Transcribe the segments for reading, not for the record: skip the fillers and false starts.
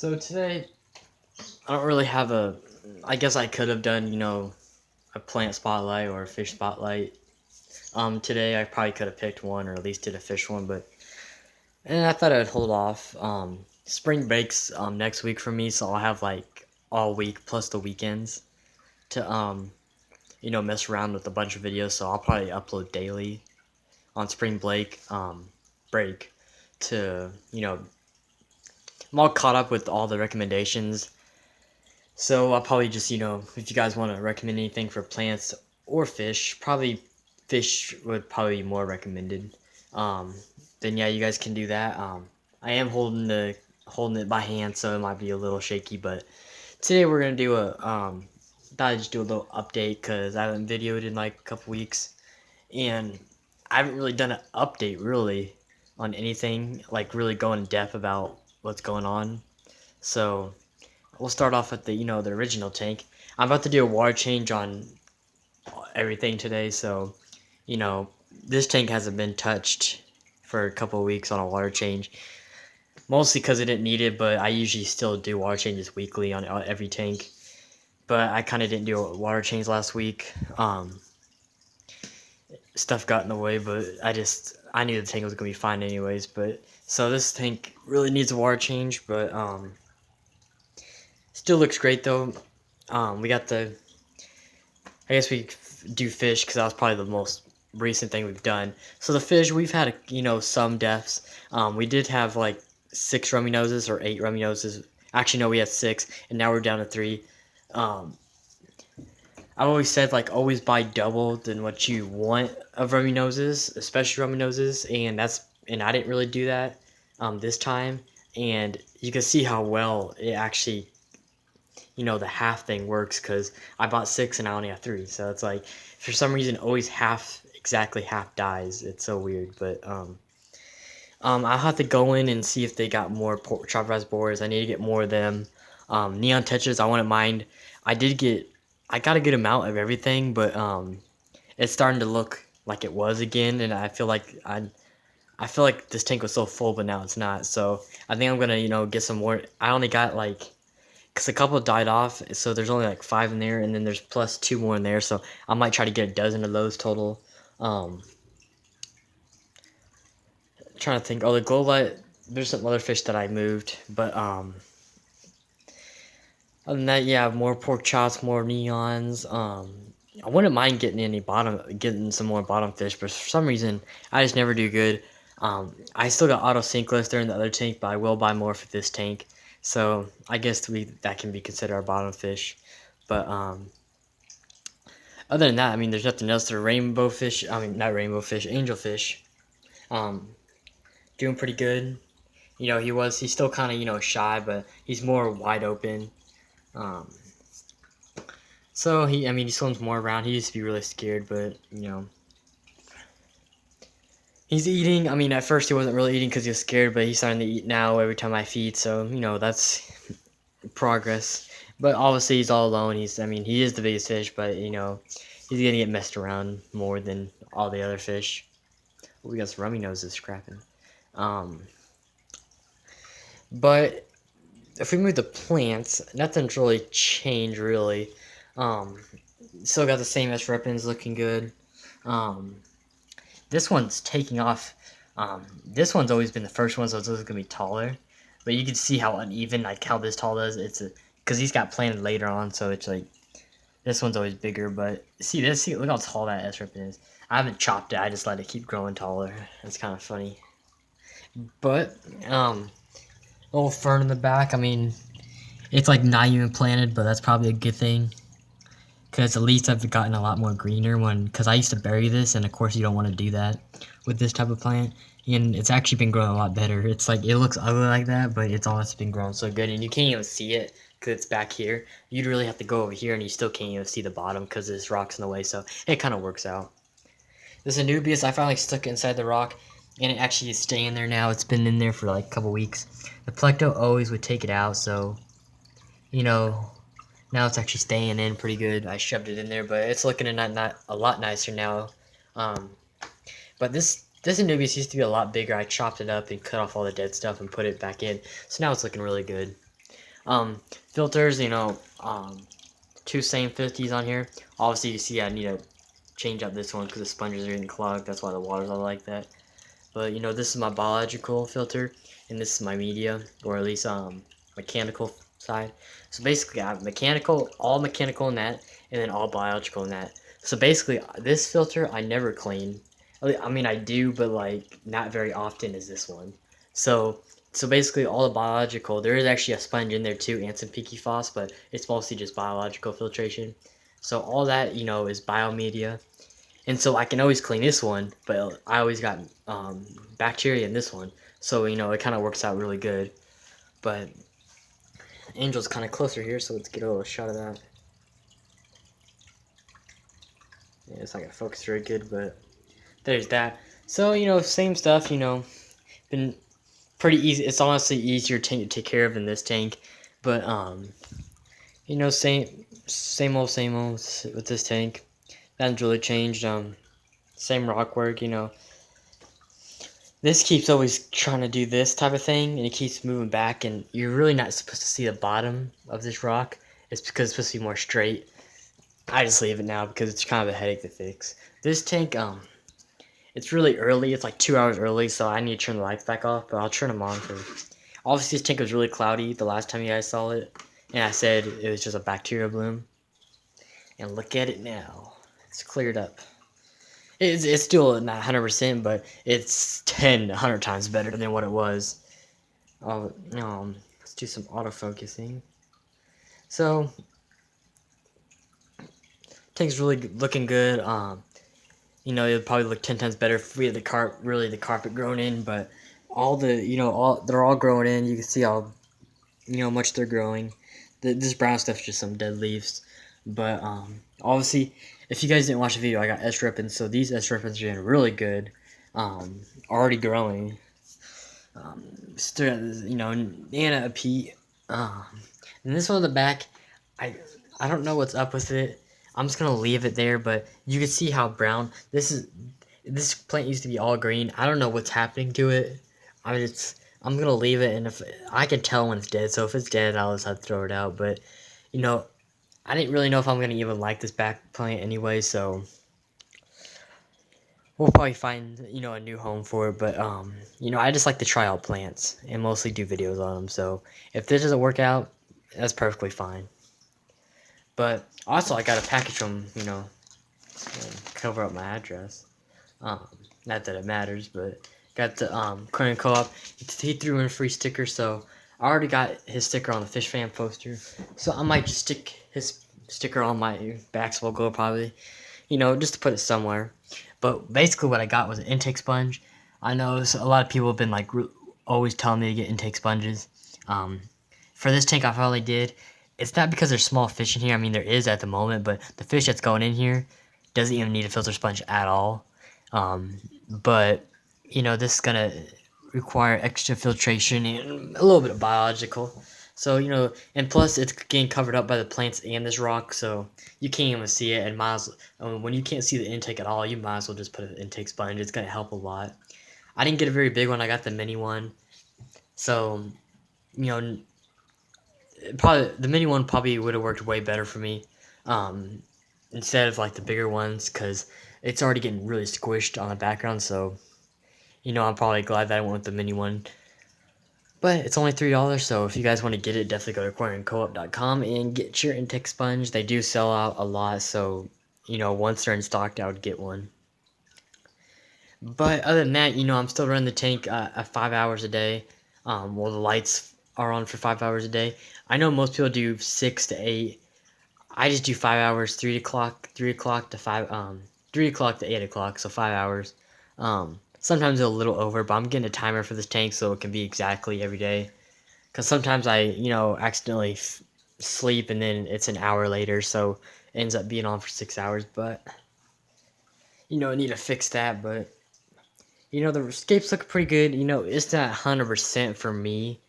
So today, I don't really have I guess I could have done, a plant spotlight or a fish spotlight. Today I probably could have picked one or at least did a fish one, but and I thought I'd hold off. Spring breaks next week for me, so I'll have like all week plus the weekends to mess around with a bunch of videos. So I'll probably upload daily on spring break to I'm all caught up with all the recommendations. So I'll probably just, if you guys want to recommend anything for plants or fish, probably fish would probably be more recommended. Um, then yeah, you guys can do that. I am holding it by hand, so it might be a little shaky. But today we're gonna do thought I'd just do a little update because I haven't videoed in like a couple weeks, and I haven't really done an update really on anything like really going in depth about what's going on. So we'll start off with the original tank. I'm about to do a water change on everything today, so you know this tank hasn't been touched for a couple of weeks on a water change. Mostly because it didn't need it, but I usually still do water changes weekly on every tank. But I kind of didn't do a water change last week. Stuff got in the way, but I knew the tank was gonna be fine anyways. But so this tank really needs a water change, but still looks great though. We got I guess we do fish because that was probably the most recent thing we've done. So the fish, we've had some deaths. We did have like 6 rummy noses or 8 rummy noses. Actually, no, we had 6, and now we're down to 3. Um, I've always said like always buy double than what you want of rummy noses, especially rummy noses, and I didn't really do that this time, and you can see how well it actually the half thing works because I bought 6 and I only have 3. So it's like for some reason always exactly half dies. It's so weird, but I'll have to go in and see if they got more chopper boars. I need to get more of them. Neon touches, I wouldn't mind. I got a good amount of everything, but it's starting to look like it was again, and I feel like this tank was so full, but now it's not. So I think I'm gonna get some more. I only got like because a couple died off, so there's only like 5 in there, and then there's plus 2 more in there, so I might try to get a dozen of those total. Trying to think. Oh, the glow light. There's some other fish that I moved, but other than that, yeah, more pork chops, more neons. I wouldn't mind getting some more bottom fish, but for some reason, I just never do good. I still got auto sinkless there in the other tank, but I will buy more for this tank. So I guess that can be considered our bottom fish. But other than that, I mean, there's nothing else. The rainbow fish. I mean, not rainbow fish, angel fish. Doing pretty good. He's still kind of shy, but he's more wide open. Um, so he swims more around. He used to be really scared, but he's eating. I mean, at first he wasn't really eating because he was scared, but he's starting to eat now every time I feed. So that's progress. But obviously he's all alone. He is the biggest fish, but he's gonna get messed around more than all the other fish. We got some rummy noses scrapping. But if we move the plants, nothing's really changed really. Still got the same S ribbons looking good. This one's taking off. This one's always been the first one, so it's always gonna be taller. But you can see how uneven, like how this tall is. Because he's got planted later on, so it's like this one's always bigger. But see this? Look how tall that S ribbon is. I haven't chopped it. I just let it keep growing taller. That's kind of funny. But little fern in the back. I mean, it's like not even planted, but that's probably a good thing. Because at least I've gotten a lot more greener because I used to bury this, and of course you don't want to do that with this type of plant. And it's actually been growing a lot better. It's like, it looks ugly like that, but it's honestly been growing so good. And you can't even see it because it's back here. You'd really have to go over here, and you still can't even see the bottom because this rock's in the way. So it kind of works out. This Anubias, I finally stuck it inside the rock, and it actually is staying there now. It's been in there for like a couple weeks. The Plecto always would take it out, so now it's actually staying in pretty good. I shoved it in there, but it's looking not a lot nicer now. But this Anubias used to be a lot bigger. I chopped it up and cut off all the dead stuff and put it back in. So now it's looking really good. Filters, two same 50s on here. Obviously, you see I need to change out this one because the sponges are getting clogged. That's why the water's all like that. But this is my biological filter, and this is my media, or at least mechanical side. So basically, I have mechanical, all mechanical in that, and then all biological in that. So basically, this filter I never clean. I mean, I do, but like not very often as this one. So so basically, all the biological. There is actually a sponge in there too, and some PFAS, but it's mostly just biological filtration. So all that is biomedia. And so I can always clean this one, but I always got bacteria in this one. So, it kind of works out really good. But Angel's kind of closer here, so let's get a little shot of that. Yeah, it's not going to focus very good, but there's that. So, same stuff, been pretty easy. It's honestly easier tank to take care of than this tank. But, same old with this tank. Nothing's really changed. Same rock work, This keeps always trying to do this type of thing, and it keeps moving back, and you're really not supposed to see the bottom of this rock. It's because it's supposed to be more straight. I just leave it now because it's kind of a headache to fix. This tank, it's really early. It's like 2 hours early, so I need to turn the lights back off, but I'll turn them on for... Obviously, this tank was really cloudy the last time you guys saw it, and I said it was just a bacteria bloom. And look at it now. It's cleared up. It's still not 100%, but it's 100 times better than what it was. Let's do some autofocusing. So, tank's really looking good. It'll probably look 10 times better if we had the carpet grown in, but they're all growing in. You can see how, much they're growing. This brown stuff's just some dead leaves. But, obviously, if you guys didn't watch the video, I got S-rippins, so these S-rippins are getting really good. Already growing. Nana Pete. And this one on the back, I don't know what's up with it. I'm just gonna leave it there, but you can see how brown this plant used to be all green. I don't know what's happening to it. I'm gonna leave it, and if I can tell when it's dead, so if it's dead, I'll just have to throw it out. But I didn't really know if I'm going to even like this back plant anyway, so we'll probably find, a new home for it. But, I just like to try out plants and mostly do videos on them. So if this doesn't work out, that's perfectly fine. But also, I got to package them, cover up my address. Not that it matters, but got the Aquarium Co-op. He threw in a free sticker, so I already got his sticker on the fish fan poster. So I might just stick his sticker on my back logo probably, just to put it somewhere. But basically what I got was an intake sponge. I know a lot of people have been like always telling me to get intake sponges. For this tank I finally did. It's not because there's small fish in here. I mean, there is at the moment, but the fish that's going in here doesn't even need a filter sponge at all. But this is gonna require extra filtration and a little bit of biological. So, and plus it's getting covered up by the plants and this rock, so you can't even see it. And when you can't see the intake at all, you might as well just put an intake sponge. It's going to help a lot. I didn't get a very big one. I got the mini one. So, probably the mini one probably would have worked way better for me instead of like the bigger ones, because it's already getting really squished on the background. So, I'm probably glad that I went with the mini one. But it's only $3, so if you guys want to get it, definitely go to aquariumcoop.com and get your intake sponge. They do sell out a lot, so, once they're in stock, I would get one. But other than that, I'm still running the tank at 5 hours a day. The lights are on for 5 hours a day. I know most people do 6 to 8. I just do 5 hours, 3 o'clock to 5, 3 o'clock to 8 o'clock, so 5 hours. Sometimes a little over, but I'm getting a timer for this tank so it can be exactly every day. Because sometimes I, accidentally sleep and then it's an hour later, so it ends up being on for 6 hours. But, I need to fix that. But, the escapes look pretty good. It's not 100% for me.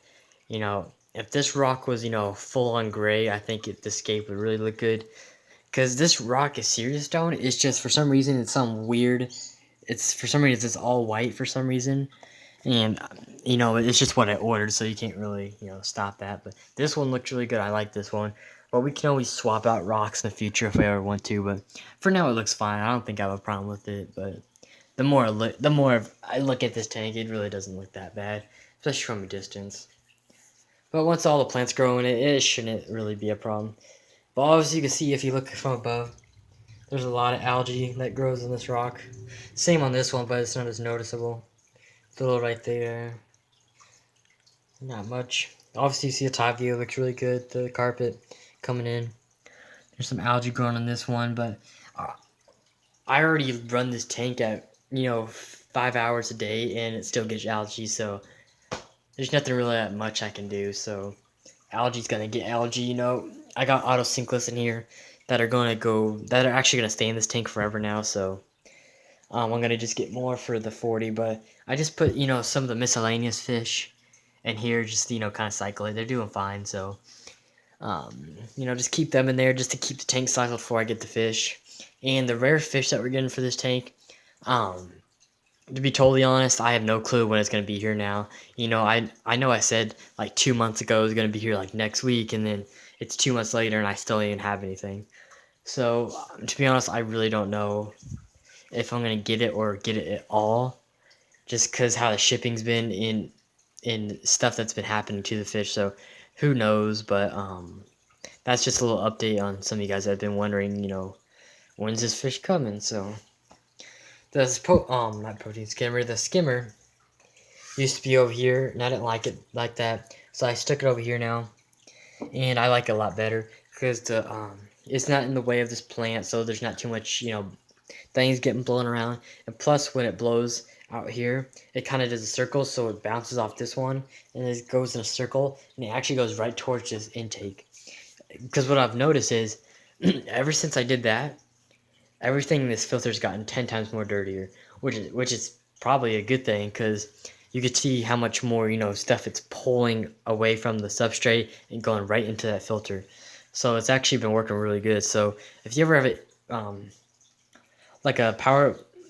If this rock was, full on gray, I think the escape would really look good. Because this rock is serious stone. It's just, for some reason, it's some weird... For some reason, it's all white for some reason. And, you know, it's just what I ordered, so you can't really, you know, stop that. But this one looks really good. I like this one. But we can always swap out rocks in the future if we ever want to. But for now, it looks fine. I don't think I have a problem with it. But the more I look at this tank, it really doesn't look that bad, especially from a distance. But once all the plants grow in it, it shouldn't really be a problem. But obviously, you can see if you look from above, there's a lot of algae that grows in this rock. Same on this one, but it's not as noticeable. It's a little right there. Not much. Obviously, you see the top view looks really good. The carpet coming in. There's some algae growing on this one, but I already run this tank at, you know, 5 hours a day, and it still gets algae, so there's nothing really that much I can do. So algae's gonna get algae, you know. I got auto sinklets in here that are actually gonna stay in this tank forever now, so I'm gonna just get more for the 40, but I just put, you know, some of the miscellaneous fish in here, just, you know, kind of cycle it. They're doing fine, so you know, just keep them in there just to keep the tank cycled before I get the fish. And the rare fish that we're getting for this tank, to be totally honest, I have no clue when it's going to be here now. You know, I know I said like 2 months ago it was going to be here like next week, and then it's 2 months later and I still don't even have anything. So, to be honest, I really don't know if I'm going to get it or get it at all, just because how the shipping's been in stuff that's been happening to the fish. So, who knows, but that's just a little update on some of you guys that have been wondering, you know, when's this fish coming? So not protein skimmer, the skimmer used to be over here, and I didn't like it like that, so I stuck it over here now, and I like it a lot better because the it's not in the way of this plant, so there's not too much, you know, things getting blown around, and plus when it blows out here, it kind of does a circle, so it bounces off this one, and it goes in a circle, and it actually goes right towards this intake. Because what I've noticed is, ever since I did that, everything in this filter's gotten 10 times more dirtier, which is probably a good thing because you could see how much more, you know, stuff it's pulling away from the substrate and going right into that filter. So it's actually been working really good. So if you ever have it, like a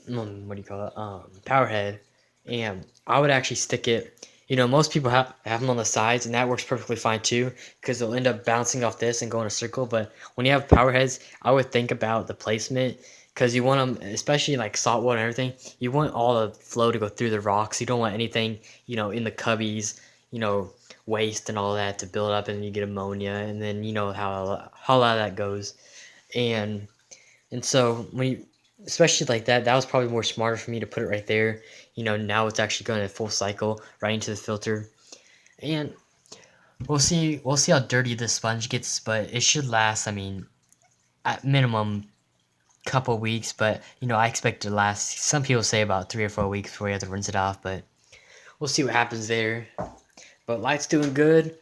what do you call it, power head, and I would actually stick it, you know, most people have them on the sides, and that works perfectly fine too, because they'll end up bouncing off this and go in a circle. But when you have power heads, I would think about the placement, because you want them, especially like salt water and everything, you want all the flow to go through the rocks. You don't want anything, you know, in the cubbies, you know, waste and all that to build up, and then you get ammonia, and then you know how a lot of that goes. And so when you, especially like that, that was probably more smarter for me to put it right there. You know, now it's actually going to full cycle right into the filter, and we'll see how dirty this sponge gets, but it should last. I mean, at minimum, couple weeks, but you know, I expect it to last. Some people say about 3 or 4 weeks before you have to rinse it off, but we'll see what happens there. But light's doing good.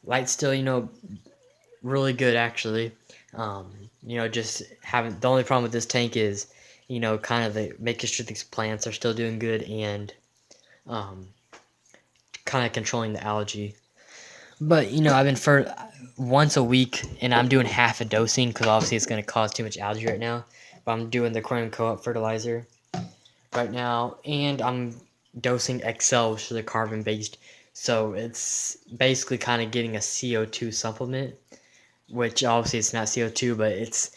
Light's still, you know, really good actually. Um, you know, just having the only problem with this tank is, you know, kind of the making sure these plants are still doing good, and um, kind of controlling the algae. But you know, I've been for once a week, and I'm doing half a dosing because obviously it's going to cause too much algae right now. But I'm doing the Aquarium Co-op fertilizer right now, and I'm dosing XL, which is a carbon based. So it's basically kind of getting a CO2 supplement, which obviously it's not CO2, but it's,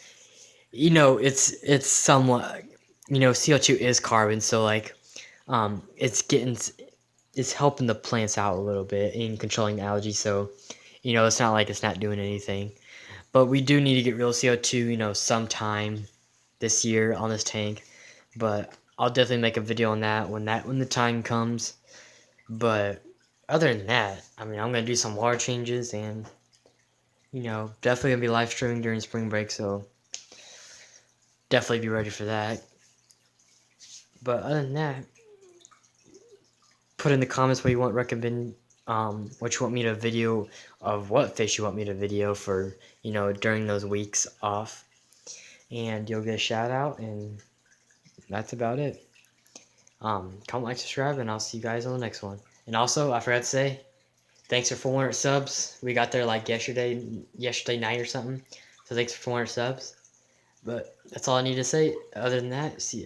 you know, it's somewhat, you know, CO2 is carbon, so like it's helping the plants out a little bit in controlling algae. So, you know, it's not like it's not doing anything, but we do need to get real CO2, you know, sometime this year on this tank. But I'll definitely make a video on that when the time comes. But other than that, I mean, I'm gonna do some water changes, and you know, definitely gonna be live streaming during spring break, so definitely be ready for that. But other than that, put in the comments what you want what you want me to video of, what fish you want me to video for, you know, during those weeks off, and you'll get a shout out, and that's about it. Comment, like, subscribe, and I'll see you guys on the next one. And also, I forgot to say, thanks for 400 subs. We got there like yesterday night or something. So thanks for 400 subs. But that's all I need to say. Other than that, see ya.